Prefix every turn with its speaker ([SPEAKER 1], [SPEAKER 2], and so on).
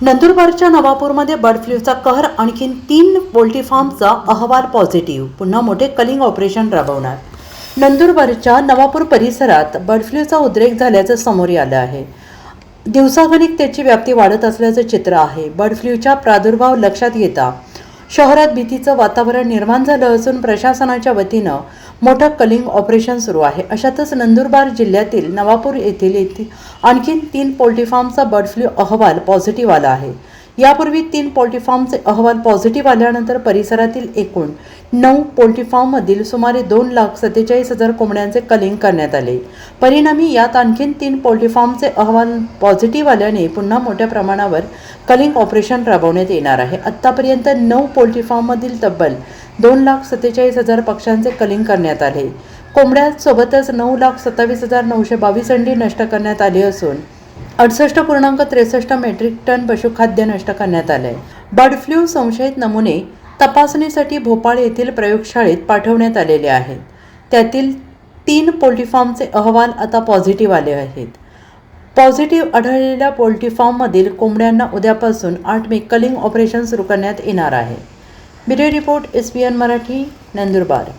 [SPEAKER 1] नंदुरबारच्या नवापूरमध्ये bird फ्लूचा कहर, आणखीन 3 पोल्ट्री फार्मचा अहवाल पॉझिटिव्ह, पुन्हा मोठे कलिंग ऑपरेशन राबवणार. नंदुरबारच्या नवापूर परिसरात बर्ड फ्लूचा उद्रेक झाल्याचं समोर आलं आहे. दिवसागणिक त्याची व्याप्ती वाढत असल्याचं चित्र आहे. बर्ड फ्लूचा प्रादुर्भाव लक्षात घेता शहरात भीतीचं वातावरण निर्माण झालं असून प्रशासनाच्या वतीनं मोठं कलिंग ऑपरेशन सुरू आहे. अशातच नंदुरबार जिल्ह्यातील नवापूर येथील आणखीन 3 पोल्ट्री फार्मचा बर्ड फ्लू अहवाल पॉझिटिव्ह आला आहे. यापूर्वी 3 पोल्ट्री फार्मचे अहवाल पॉझिटिव्ह आल्यानंतर परिसरातील एकूण 9 पोल्ट्री फार्ममधील सुमारे 2,47,000 कोंबड्यांचे कलिंग करण्यात आले. परिणामी यात आणखीन 3 पोल्ट्री फार्मचे अहवाल पॉझिटिव्ह आल्याने पुन्हा मोठ्या प्रमाणावर कलिंग ऑपरेशन राबवण्यात येणार आहे. आत्तापर्यंत 9 पोल्ट्री फार्ममधील तब्बल 2,47,000 पक्ष्यांचे कलिंग करण्यात आले. कोंबड्यांसोबतच 9,27,922 अंडी नष्ट करण्यात आली असून 68.63 मेट्रिक टन पशुखाद्य नष्ट करण्यात आले. बर्ड फ्लू संशयित नमुने तपासणीसाठी भोपाळ येथील प्रयोगशाळेत पाठवण्यात आलेले आहेत. त्यातील 3 पोल्ट्री फार्मचे अहवाल आता पॉझिटिव्ह आले आहेत. पॉझिटिव्ह आढळलेल्या पोल्ट्री फार्ममधील कोंबड्यांना उद्यापासून 8 मे कलिंग ऑपरेशन सुरू करण्यात येणार आहे. Bureau report SBN Marathi, Nandurbar.